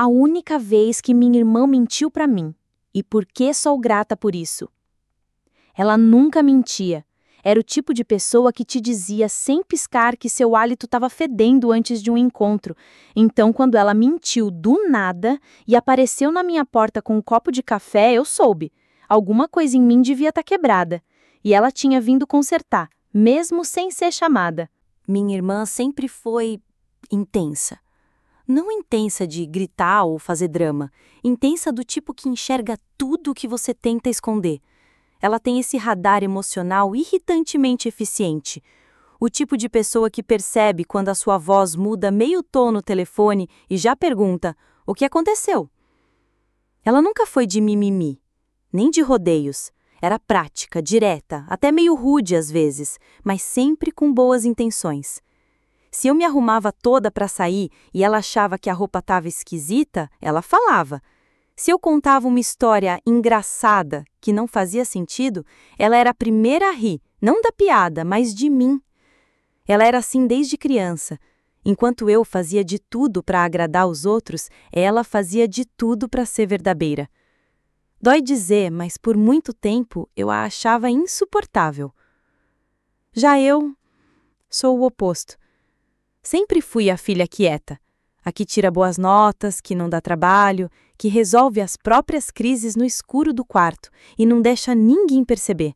A única vez que minha irmã mentiu para mim. E por que sou grata por isso? Ela nunca mentia. Era o tipo de pessoa que te dizia sem piscar que seu hálito estava fedendo antes de um encontro. Então, quando ela mentiu do nada e apareceu na minha porta com um copo de café, eu soube. Alguma coisa em mim devia estar quebrada. E ela tinha vindo consertar, mesmo sem ser chamada. Minha irmã sempre foi intensa. Não intensa de gritar ou fazer drama. Intensa do tipo que enxerga tudo o que você tenta esconder. Ela tem esse radar emocional irritantemente eficiente. O tipo de pessoa que percebe quando a sua voz muda meio tom no telefone e já pergunta: o que aconteceu? Ela nunca foi de mimimi, nem de rodeios. Era prática, direta, até meio rude às vezes, mas sempre com boas intenções. Se eu me arrumava toda para sair e ela achava que a roupa estava esquisita, ela falava. Se eu contava uma história engraçada que não fazia sentido, ela era a primeira a rir, não da piada, mas de mim. Ela era assim desde criança. Enquanto eu fazia de tudo para agradar os outros, ela fazia de tudo para ser verdadeira. Dói dizer, mas por muito tempo eu a achava insuportável. Já eu sou o oposto. Sempre fui a filha quieta, a que tira boas notas, que não dá trabalho, que resolve as próprias crises no escuro do quarto e não deixa ninguém perceber.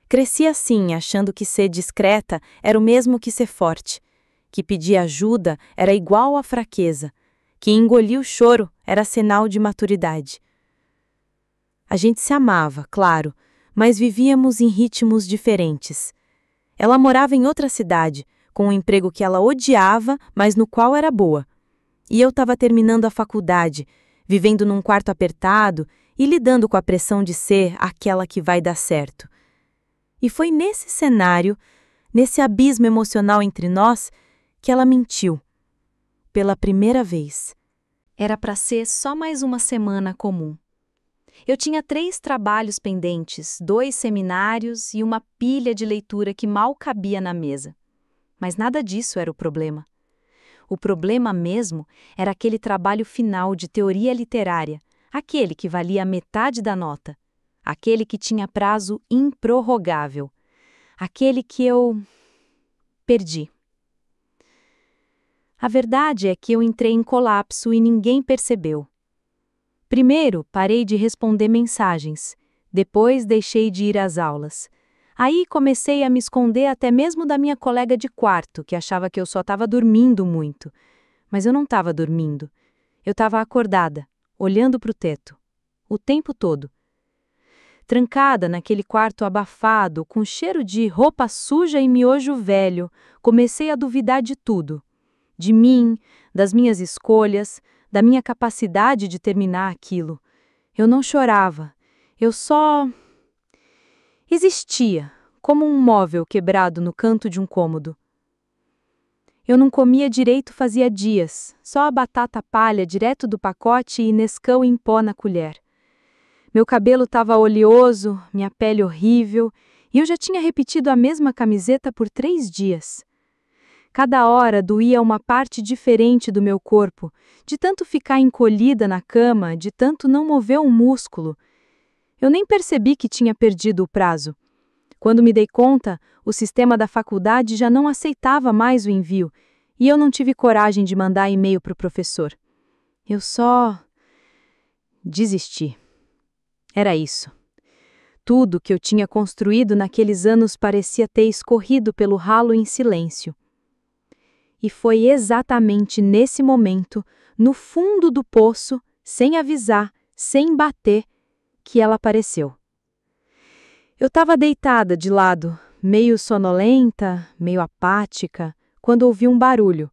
Cresci assim, achando que ser discreta era o mesmo que ser forte, que pedir ajuda era igual a fraqueza, que engolir o choro era sinal de maturidade. A gente se amava, claro, mas vivíamos em ritmos diferentes. Ela morava em outra cidade, com um emprego que ela odiava, mas no qual era boa. E eu estava terminando a faculdade, vivendo num quarto apertado e lidando com a pressão de ser aquela que vai dar certo. E foi nesse cenário, nesse abismo emocional entre nós, que ela mentiu. Pela primeira vez. Era para ser só mais uma semana comum. Eu tinha 3 trabalhos pendentes, 2 seminários e uma pilha de leitura que mal cabia na mesa. Mas nada disso era o problema. O problema mesmo era aquele trabalho final de teoria literária, aquele que valia metade da nota, aquele que tinha prazo improrrogável, aquele que eu perdi. A verdade é que eu entrei em colapso e ninguém percebeu. Primeiro, parei de responder mensagens, depois deixei de ir às aulas. Aí comecei a me esconder até mesmo da minha colega de quarto, que achava que eu só estava dormindo muito. Mas eu não estava dormindo. Eu estava acordada, olhando para o teto. O tempo todo. Trancada naquele quarto abafado, com cheiro de roupa suja e miojo velho, comecei a duvidar de tudo. De mim, das minhas escolhas, da minha capacidade de terminar aquilo. Eu não chorava. Eu só existia, como um móvel quebrado no canto de um cômodo. Eu não comia direito fazia dias, só a batata palha direto do pacote e Nescau em pó na colher. Meu cabelo estava oleoso, minha pele horrível, e eu já tinha repetido a mesma camiseta por 3 dias. Cada hora doía uma parte diferente do meu corpo, de tanto ficar encolhida na cama, de tanto não mover um músculo. Eu nem percebi que tinha perdido o prazo. Quando me dei conta, o sistema da faculdade já não aceitava mais o envio, e eu não tive coragem de mandar e-mail para o professor. Eu só desisti. Era isso. Tudo que eu tinha construído naqueles anos parecia ter escorrido pelo ralo em silêncio. E foi exatamente nesse momento, no fundo do poço, sem avisar, sem bater, que ela apareceu. Eu estava deitada de lado, meio sonolenta, meio apática, quando ouvi um barulho.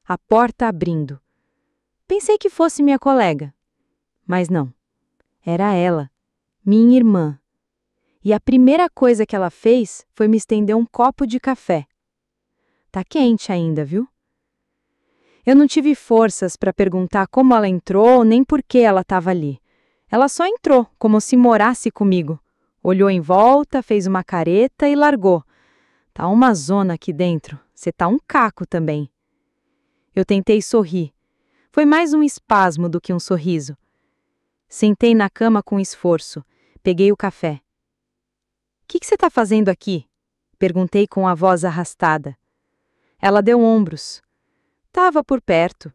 A porta abrindo. Pensei que fosse minha colega. Mas não. Era ela, minha irmã. E a primeira coisa que ela fez foi me estender um copo de café. Tá quente ainda, viu? Eu não tive forças para perguntar como ela entrou nem por que ela estava ali. Ela só entrou, como se morasse comigo. Olhou em volta, fez uma careta e largou. Tá uma zona aqui dentro. Você tá um caco também. Eu tentei sorrir. Foi mais um espasmo do que um sorriso. Sentei na cama com esforço. Peguei o café. "O que você está fazendo aqui?" Perguntei com a voz arrastada. Ela deu ombros. "Tava por perto."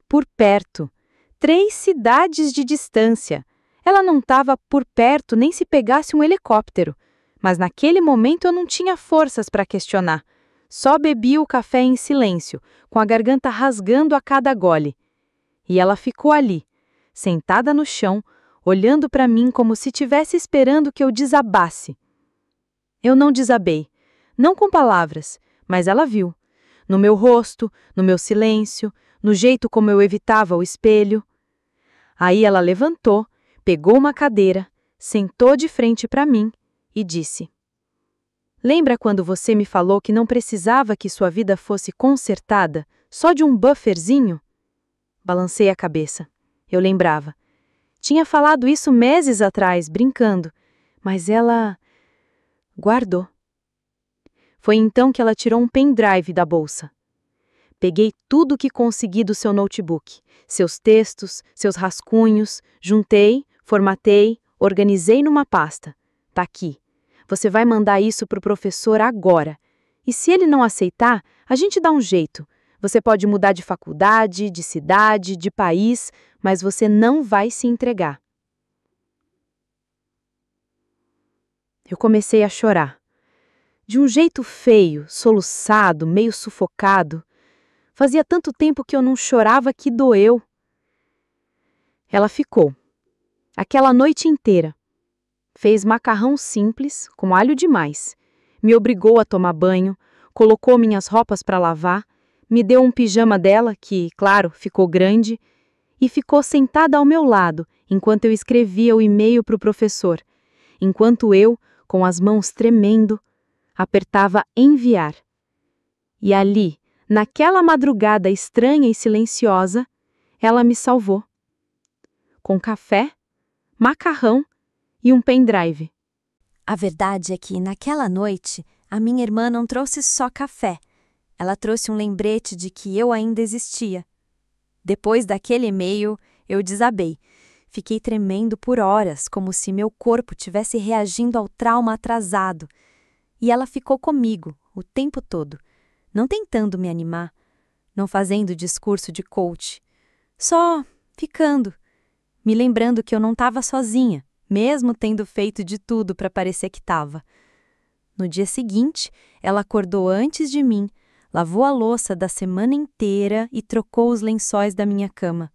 Por perto. 3 cidades de distância. Ela não estava por perto nem se pegasse um helicóptero. Mas naquele momento eu não tinha forças para questionar. Só bebi o café em silêncio, com a garganta rasgando a cada gole. E ela ficou ali, sentada no chão, olhando para mim como se estivesse esperando que eu desabasse. Eu não desabei, não com palavras, mas ela viu. No meu rosto, no meu silêncio, no jeito como eu evitava o espelho. Aí ela levantou, pegou uma cadeira, sentou de frente para mim e disse: "Lembra quando você me falou que não precisava que sua vida fosse consertada, só de um bufferzinho?" Balancei a cabeça. Eu lembrava. Tinha falado isso meses atrás, brincando, mas ela guardou. Foi então que ela tirou um pendrive da bolsa. Peguei tudo o que consegui do seu notebook, seus textos, seus rascunhos, juntei, formatei, organizei numa pasta. Tá aqui. Você vai mandar isso pro professor agora. E se ele não aceitar, a gente dá um jeito. Você pode mudar de faculdade, de cidade, de país, mas você não vai se entregar. Eu comecei a chorar. De um jeito feio, soluçado, meio sufocado. Fazia tanto tempo que eu não chorava que doeu. Ela ficou. Aquela noite inteira. Fez macarrão simples, com alho demais. Me obrigou a tomar banho, colocou minhas roupas para lavar, me deu um pijama dela, que, claro, ficou grande, e ficou sentada ao meu lado, enquanto eu escrevia o e-mail para o professor, enquanto eu, com as mãos tremendo, apertava enviar. E ali, naquela madrugada estranha e silenciosa, ela me salvou. Com café, macarrão e um pendrive. A verdade é que, naquela noite, a minha irmã não trouxe só café. Ela trouxe um lembrete de que eu ainda existia. Depois daquele e-mail, eu desabei. Fiquei tremendo por horas, como se meu corpo tivesse reagindo ao trauma atrasado. E ela ficou comigo, o tempo todo, não tentando me animar, não fazendo discurso de coach. Só ficando, me lembrando que eu não estava sozinha, mesmo tendo feito de tudo para parecer que estava. No dia seguinte, ela acordou antes de mim, lavou a louça da semana inteira e trocou os lençóis da minha cama.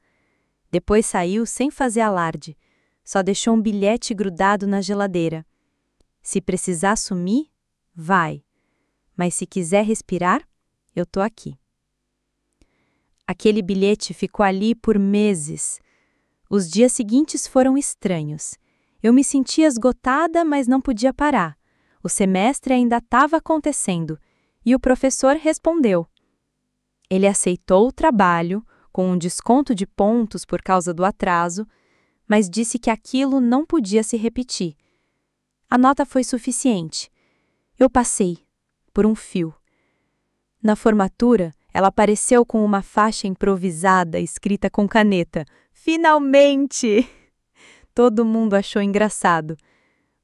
Depois saiu sem fazer alarde, só deixou um bilhete grudado na geladeira. Se precisar sumir, vai. Mas se quiser respirar, eu tô aqui. Aquele bilhete ficou ali por meses. Os dias seguintes foram estranhos. Eu me sentia esgotada, mas não podia parar. O semestre ainda estava acontecendo, e o professor respondeu. Ele aceitou o trabalho, com um desconto de pontos por causa do atraso, mas disse que aquilo não podia se repetir. A nota foi suficiente. Eu passei, por um fio. Na formatura, ela apareceu com uma faixa improvisada escrita com caneta. Finalmente! Todo mundo achou engraçado,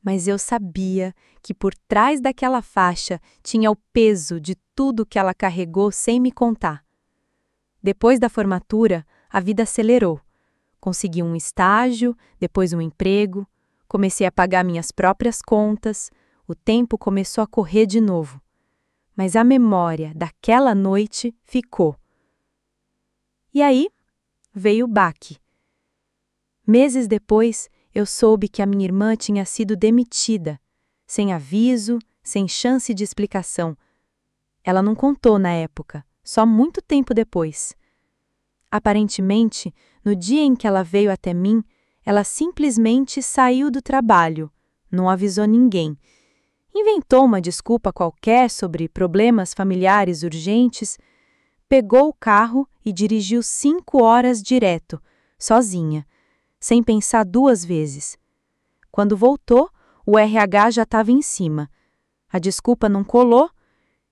mas eu sabia que por trás daquela faixa tinha o peso de tudo que ela carregou sem me contar. Depois da formatura, a vida acelerou. Consegui um estágio, depois um emprego, comecei a pagar minhas próprias contas, o tempo começou a correr de novo. Mas a memória daquela noite ficou. E aí, veio o baque. Meses depois, eu soube que a minha irmã tinha sido demitida, sem aviso, sem chance de explicação. Ela não contou na época, só muito tempo depois. Aparentemente, no dia em que ela veio até mim, ela simplesmente saiu do trabalho, não avisou ninguém. Inventou uma desculpa qualquer sobre problemas familiares urgentes, pegou o carro e dirigiu 5 horas direto, sozinha, sem pensar 2 vezes. Quando voltou, o RH já estava em cima. A desculpa não colou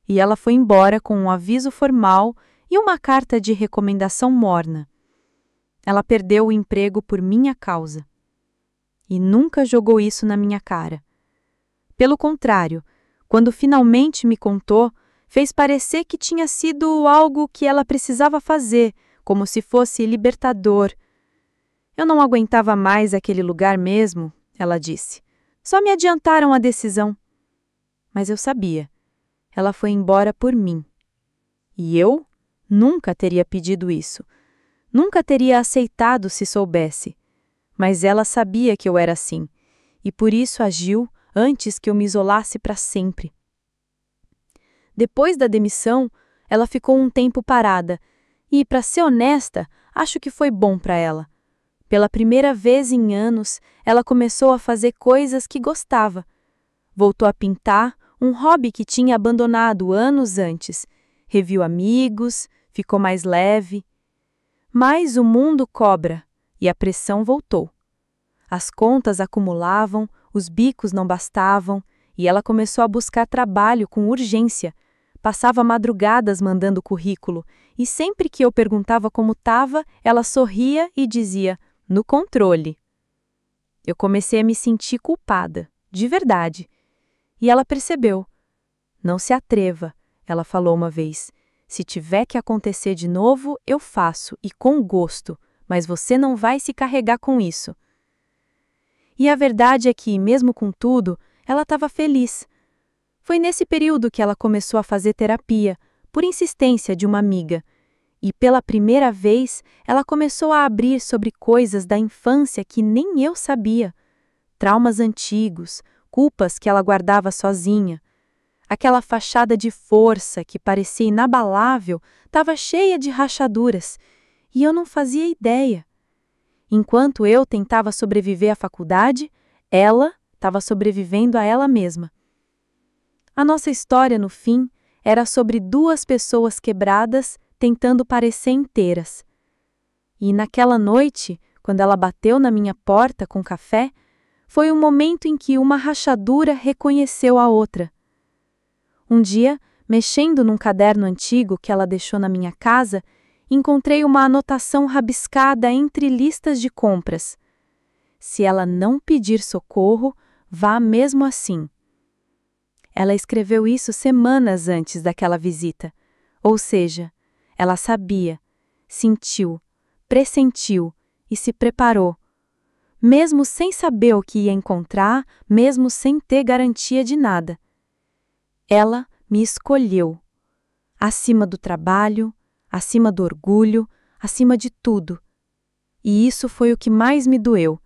e ela foi embora com um aviso formal e uma carta de recomendação morna. Ela perdeu o emprego por minha causa. E nunca jogou isso na minha cara. Pelo contrário, quando finalmente me contou, fez parecer que tinha sido algo que ela precisava fazer, como se fosse libertador. Eu não aguentava mais aquele lugar mesmo, ela disse. Só me adiantaram a decisão. Mas eu sabia. Ela foi embora por mim. E eu nunca teria pedido isso. Nunca teria aceitado se soubesse. Mas ela sabia que eu era assim, e por isso agiu antes que eu me isolasse para sempre. Depois da demissão, ela ficou um tempo parada, e, para ser honesta, acho que foi bom para ela. Pela primeira vez em anos, ela começou a fazer coisas que gostava. Voltou a pintar, um hobby que tinha abandonado anos antes. Reviu amigos, ficou mais leve. Mas o mundo cobra, e a pressão voltou. As contas acumulavam, os bicos não bastavam, e ela começou a buscar trabalho com urgência. Passava madrugadas mandando currículo, e sempre que eu perguntava como estava, ela sorria e dizia, no controle. Eu comecei a me sentir culpada, de verdade. E ela percebeu. Não se atreva, ela falou uma vez. Se tiver que acontecer de novo, eu faço, e com gosto, mas você não vai se carregar com isso. E a verdade é que, mesmo com tudo, ela estava feliz. Foi nesse período que ela começou a fazer terapia, por insistência de uma amiga. E pela primeira vez, ela começou a abrir sobre coisas da infância que nem eu sabia. Traumas antigos, culpas que ela guardava sozinha. Aquela fachada de força que parecia inabalável estava cheia de rachaduras, e eu não fazia ideia. Enquanto eu tentava sobreviver à faculdade, ela estava sobrevivendo a ela mesma. A nossa história, no fim, era sobre duas pessoas quebradas tentando parecer inteiras. E naquela noite, quando ela bateu na minha porta com café, foi o momento em que uma rachadura reconheceu a outra. Um dia, mexendo num caderno antigo que ela deixou na minha casa, encontrei uma anotação rabiscada entre listas de compras. Se ela não pedir socorro, vá mesmo assim. Ela escreveu isso semanas antes daquela visita. Ou seja, ela sabia, sentiu, pressentiu e se preparou. Mesmo sem saber o que ia encontrar, mesmo sem ter garantia de nada. Ela me escolheu. Acima do trabalho, acima do orgulho, acima de tudo. E isso foi o que mais me doeu.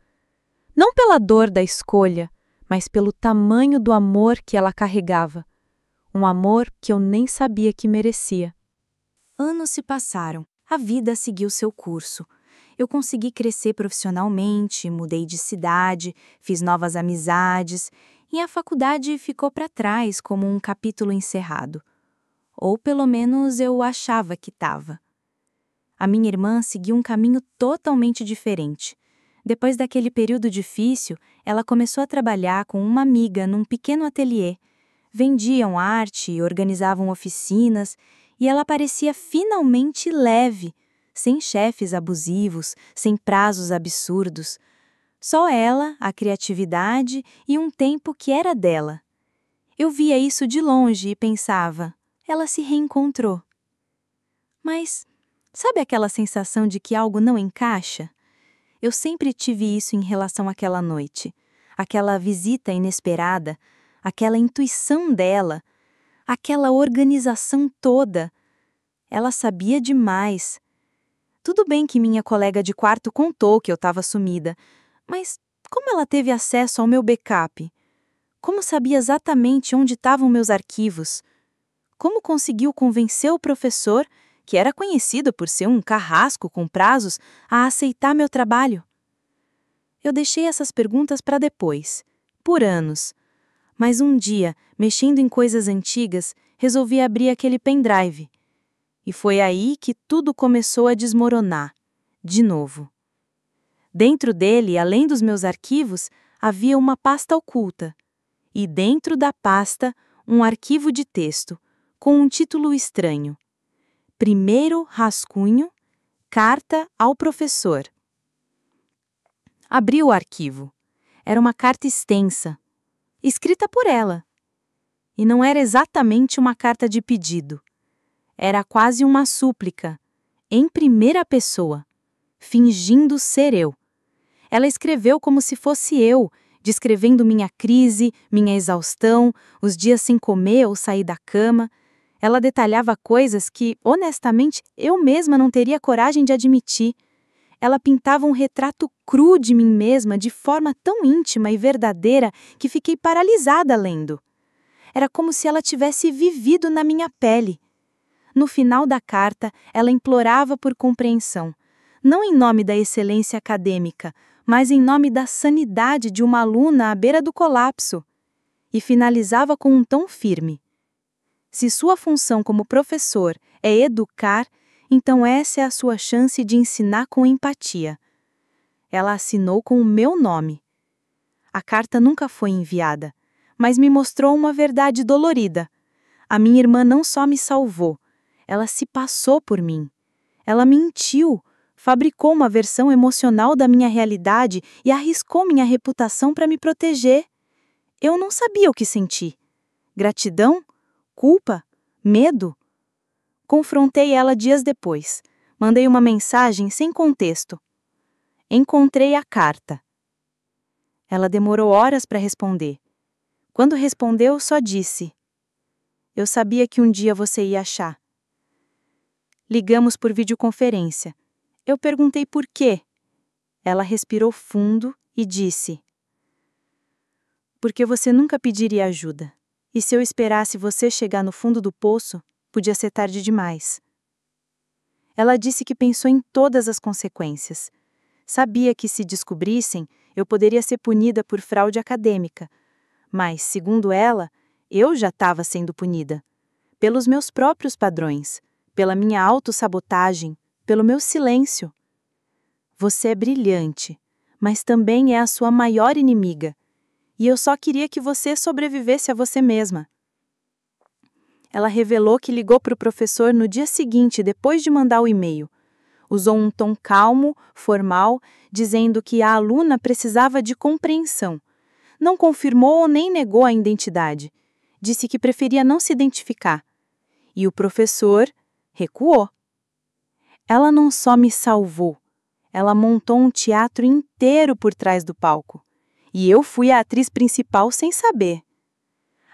Não pela dor da escolha, mas pelo tamanho do amor que ela carregava. Um amor que eu nem sabia que merecia. Anos se passaram, a vida seguiu seu curso. Eu consegui crescer profissionalmente, mudei de cidade, fiz novas amizades, e a faculdade ficou para trás como um capítulo encerrado. Ou pelo menos eu achava que estava. A minha irmã seguiu um caminho totalmente diferente. Depois daquele período difícil, ela começou a trabalhar com uma amiga num pequeno ateliê. Vendiam arte, organizavam oficinas, e ela parecia finalmente leve, sem chefes abusivos, sem prazos absurdos. Só ela, a criatividade e um tempo que era dela. Eu via isso de longe e pensava, ela se reencontrou. Mas, sabe aquela sensação de que algo não encaixa? Eu sempre tive isso em relação àquela noite. Aquela visita inesperada, aquela intuição dela, aquela organização toda. Ela sabia demais. Tudo bem que minha colega de quarto contou que eu estava sumida, mas como ela teve acesso ao meu backup? Como sabia exatamente onde estavam meus arquivos? Como conseguiu convencer o professor, que era conhecido por ser um carrasco com prazos, a aceitar meu trabalho? Eu deixei essas perguntas para depois, por anos. Mas um dia, mexendo em coisas antigas, resolvi abrir aquele pendrive. E foi aí que tudo começou a desmoronar, de novo. Dentro dele, além dos meus arquivos, havia uma pasta oculta. E dentro da pasta, um arquivo de texto, com um título estranho. Primeiro rascunho, Carta ao professor. Abri o arquivo. Era uma carta extensa, escrita por ela. E não era exatamente uma carta de pedido. Era quase uma súplica, em primeira pessoa, fingindo ser eu. Ela escreveu como se fosse eu, descrevendo minha crise, minha exaustão, os dias sem comer ou sair da cama. Ela detalhava coisas que, honestamente, eu mesma não teria coragem de admitir. Ela pintava um retrato cru de mim mesma de forma tão íntima e verdadeira que fiquei paralisada lendo. Era como se ela tivesse vivido na minha pele. No final da carta, ela implorava por compreensão, não em nome da excelência acadêmica, mas em nome da sanidade de uma aluna à beira do colapso. E finalizava com um tom firme. Se sua função como professor é educar, então essa é a sua chance de ensinar com empatia. Ela assinou com o meu nome. A carta nunca foi enviada, mas me mostrou uma verdade dolorida. A minha irmã não só me salvou, ela se passou por mim. Ela mentiu, fabricou uma versão emocional da minha realidade e arriscou minha reputação para me proteger. Eu não sabia o que sentir. Gratidão? Culpa? Medo? Confrontei ela dias depois. Mandei uma mensagem sem contexto. Encontrei a carta. Ela demorou horas para responder. Quando respondeu, só disse: eu sabia que um dia você ia achar. Ligamos por videoconferência. Eu perguntei por quê. Ela respirou fundo e disse: porque você nunca pediria ajuda. E se eu esperasse você chegar no fundo do poço, podia ser tarde demais. Ela disse que pensou em todas as consequências. Sabia que, se descobrissem, eu poderia ser punida por fraude acadêmica. Mas, segundo ela, eu já estava sendo punida. Pelos meus próprios padrões, pela minha autossabotagem, pelo meu silêncio. Você é brilhante, mas também é a sua maior inimiga. E eu só queria que você sobrevivesse a você mesma. Ela revelou que ligou para o professor no dia seguinte, depois de mandar o e-mail. Usou um tom calmo, formal, dizendo que a aluna precisava de compreensão. Não confirmou ou nem negou a identidade. Disse que preferia não se identificar. E o professor recuou. Ela não só me salvou, ela montou um teatro inteiro por trás do palco. E eu fui a atriz principal sem saber.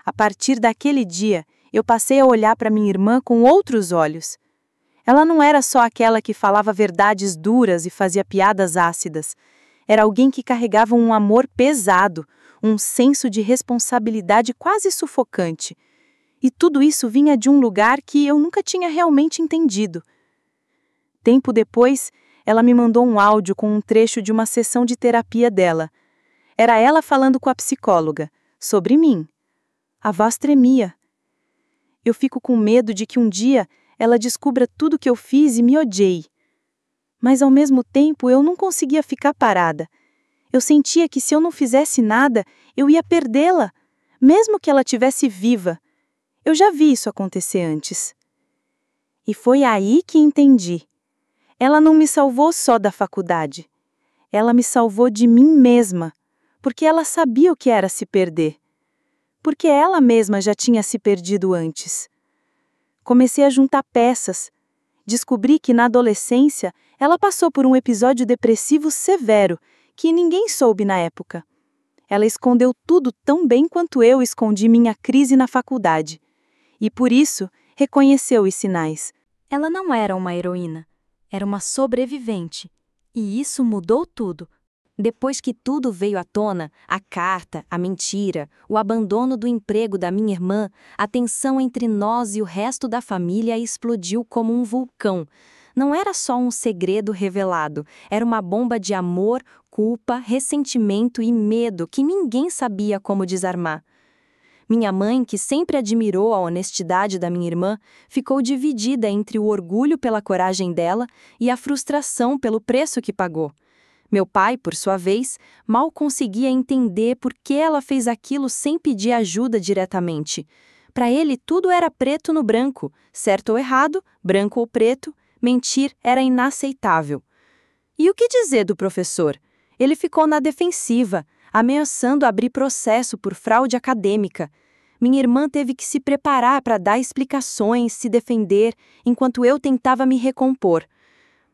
A partir daquele dia, eu passei a olhar para minha irmã com outros olhos. Ela não era só aquela que falava verdades duras e fazia piadas ácidas. Era alguém que carregava um amor pesado, um senso de responsabilidade quase sufocante. E tudo isso vinha de um lugar que eu nunca tinha realmente entendido. Tempo depois, ela me mandou um áudio com um trecho de uma sessão de terapia dela. Era ela falando com a psicóloga, sobre mim. A voz tremia. Eu fico com medo de que um dia ela descubra tudo o que eu fiz e me odeie. Mas ao mesmo tempo eu não conseguia ficar parada. Eu sentia que se eu não fizesse nada, eu ia perdê-la, mesmo que ela estivesse viva. Eu já vi isso acontecer antes. E foi aí que entendi. Ela não me salvou só da faculdade. Ela me salvou de mim mesma, porque ela sabia o que era se perder. Porque ela mesma já tinha se perdido antes. Comecei a juntar peças. Descobri que na adolescência ela passou por um episódio depressivo severo, que ninguém soube na época. Ela escondeu tudo tão bem quanto eu escondi minha crise na faculdade. E por isso, reconheceu os sinais. Ela não era uma heroína, era uma sobrevivente. E isso mudou tudo. Depois que tudo veio à tona, a carta, a mentira, o abandono do emprego da minha irmã, a tensão entre nós e o resto da família explodiu como um vulcão. Não era só um segredo revelado, era uma bomba de amor, culpa, ressentimento e medo que ninguém sabia como desarmar. Minha mãe, que sempre admirou a honestidade da minha irmã, ficou dividida entre o orgulho pela coragem dela e a frustração pelo preço que pagou. Meu pai, por sua vez, mal conseguia entender por que ela fez aquilo sem pedir ajuda diretamente. Para ele, tudo era preto no branco, certo ou errado, branco ou preto, Mentir era inaceitável. E o que dizer do professor? Ele ficou na defensiva, ameaçando abrir processo por fraude acadêmica. Minha irmã teve que se preparar para dar explicações, se defender, enquanto eu tentava me recompor.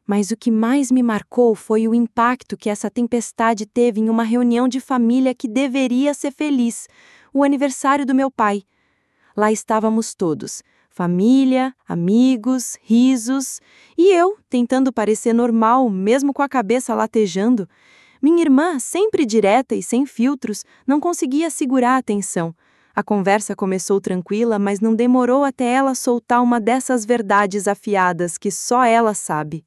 Mas o que mais me marcou foi o impacto que essa tempestade teve em uma reunião de família que deveria ser feliz, o aniversário do meu pai. Lá estávamos todos, família, amigos, risos, e eu, tentando parecer normal, mesmo com a cabeça latejando. Minha irmã, sempre direta e sem filtros, não conseguia segurar a atenção. A conversa começou tranquila, mas não demorou até ela soltar uma dessas verdades afiadas que só ela sabe.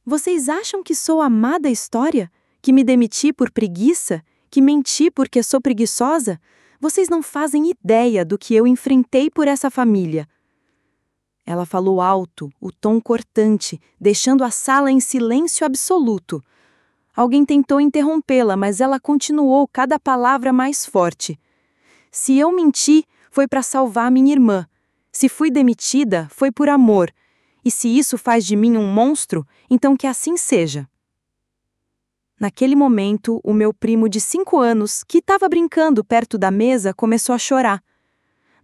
Vocês acham que sou a má da história? Que me demiti por preguiça? Que menti porque sou preguiçosa? Vocês não fazem ideia do que eu enfrentei por essa família. Ela falou alto, o tom cortante, deixando a sala em silêncio absoluto. Alguém tentou interrompê-la, mas ela continuou cada palavra mais forte. Se eu menti, foi para salvar minha irmã. Se fui demitida, foi por amor. E se isso faz de mim um monstro, então que assim seja. Naquele momento, o meu primo de 5 anos, que estava brincando perto da mesa, começou a chorar.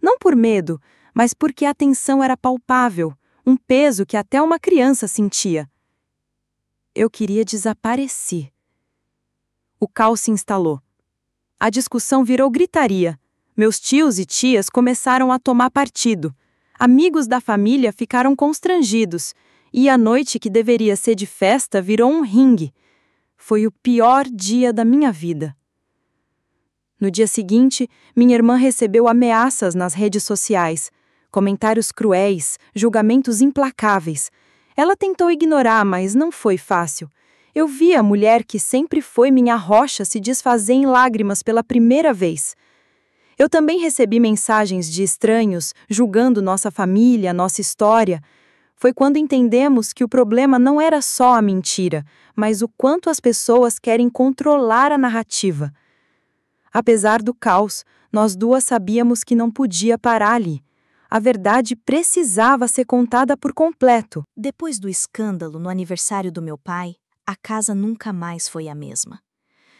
Não por medo, mas porque a tensão era palpável, um peso que até uma criança sentia. Eu queria desaparecer. O caos se instalou. A discussão virou gritaria. Meus tios e tias começaram a tomar partido. Amigos da família ficaram constrangidos, e a noite que deveria ser de festa virou um ringue. Foi o pior dia da minha vida. No dia seguinte, minha irmã recebeu ameaças nas redes sociais, comentários cruéis, julgamentos implacáveis. Ela tentou ignorar, mas não foi fácil. Eu vi a mulher que sempre foi minha rocha se desfazer em lágrimas pela primeira vez. Eu também recebi mensagens de estranhos julgando nossa família, nossa história. Foi quando entendemos que o problema não era só a mentira, mas o quanto as pessoas querem controlar a narrativa. Apesar do caos, nós duas sabíamos que não podia parar ali. A verdade precisava ser contada por completo. Depois do escândalo no aniversário do meu pai, a casa nunca mais foi a mesma.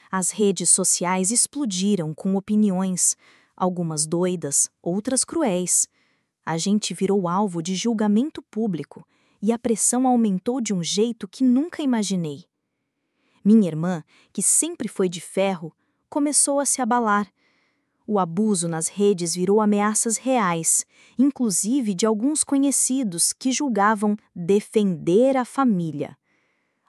As redes sociais explodiram com opiniões, algumas doidas, outras cruéis. A gente virou alvo de julgamento público e a pressão aumentou de um jeito que nunca imaginei. Minha irmã, que sempre foi de ferro, começou a se abalar. O abuso nas redes virou ameaças reais, inclusive de alguns conhecidos que julgavam defender a família.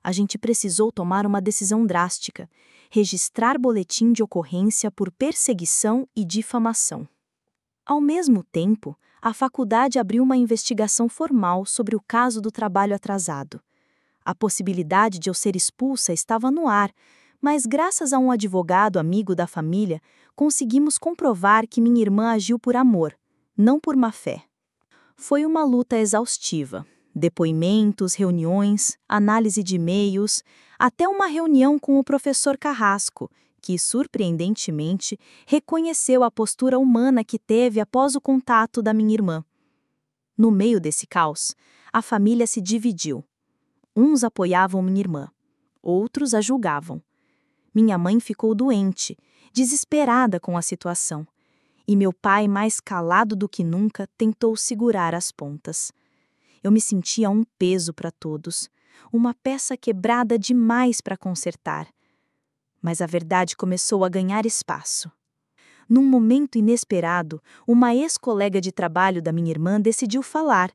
A gente precisou tomar uma decisão drástica: registrar boletim de ocorrência por perseguição e difamação. Ao mesmo tempo, a faculdade abriu uma investigação formal sobre o caso do trabalho atrasado. A possibilidade de eu ser expulsa estava no ar, mas graças a um advogado amigo da família, conseguimos comprovar que minha irmã agiu por amor, não por má-fé. Foi uma luta exaustiva. Depoimentos, reuniões, análise de e-mails, até uma reunião com o professor Carrasco, que, surpreendentemente, reconheceu a postura humana que teve após o contato da minha irmã. No meio desse caos, a família se dividiu. Uns apoiavam minha irmã, outros a julgavam. Minha mãe ficou doente, desesperada com a situação, e meu pai, mais calado do que nunca, tentou segurar as pontas. Eu me sentia um peso para todos, uma peça quebrada demais para consertar. Mas a verdade começou a ganhar espaço. Num momento inesperado, uma ex-colega de trabalho da minha irmã decidiu falar.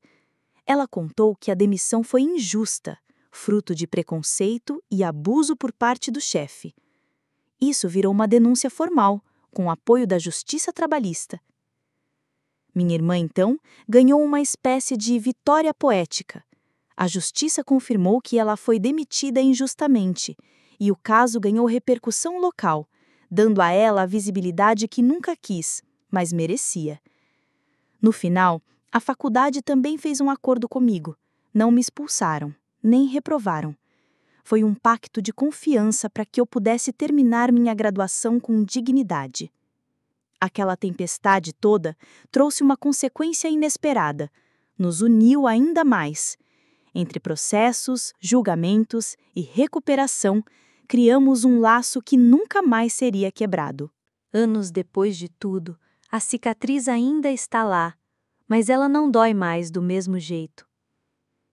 Ela contou que a demissão foi injusta, fruto de preconceito e abuso por parte do chefe. Isso virou uma denúncia formal, com o apoio da Justiça Trabalhista. Minha irmã, então, ganhou uma espécie de vitória poética. A Justiça confirmou que ela foi demitida injustamente, e o caso ganhou repercussão local, dando a ela a visibilidade que nunca quis, mas merecia. No final, a faculdade também fez um acordo comigo. Não me expulsaram, nem reprovaram. Foi um pacto de confiança para que eu pudesse terminar minha graduação com dignidade. Aquela tempestade toda trouxe uma consequência inesperada. Nos uniu ainda mais. Entre processos, julgamentos e recuperação, criamos um laço que nunca mais seria quebrado. Anos depois de tudo, a cicatriz ainda está lá, mas ela não dói mais do mesmo jeito.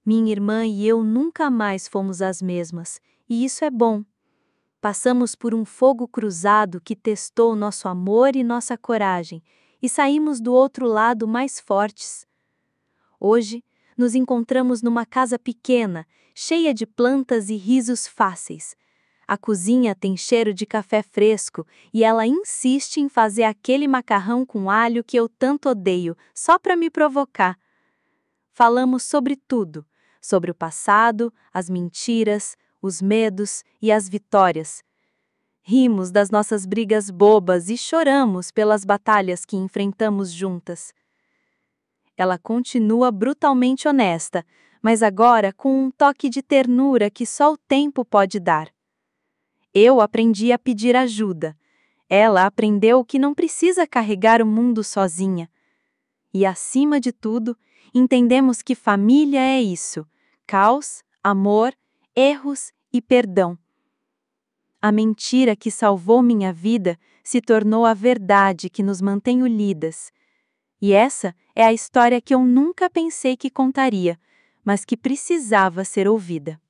Minha irmã e eu nunca mais fomos as mesmas, e isso é bom. Passamos por um fogo cruzado que testou nosso amor e nossa coragem, e saímos do outro lado mais fortes. Hoje, nos encontramos numa casa pequena, cheia de plantas e risos fáceis. A cozinha tem cheiro de café fresco e ela insiste em fazer aquele macarrão com alho que eu tanto odeio, só para me provocar. Falamos sobre tudo, sobre o passado, as mentiras, os medos e as vitórias. Rimos das nossas brigas bobas e choramos pelas batalhas que enfrentamos juntas. Ela continua brutalmente honesta, mas agora com um toque de ternura que só o tempo pode dar. Eu aprendi a pedir ajuda. Ela aprendeu que não precisa carregar o mundo sozinha. E, acima de tudo, entendemos que família é isso: caos, amor, erros e perdão. A mentira que salvou minha vida se tornou a verdade que nos mantém unidas. E essa é a história que eu nunca pensei que contaria, mas que precisava ser ouvida.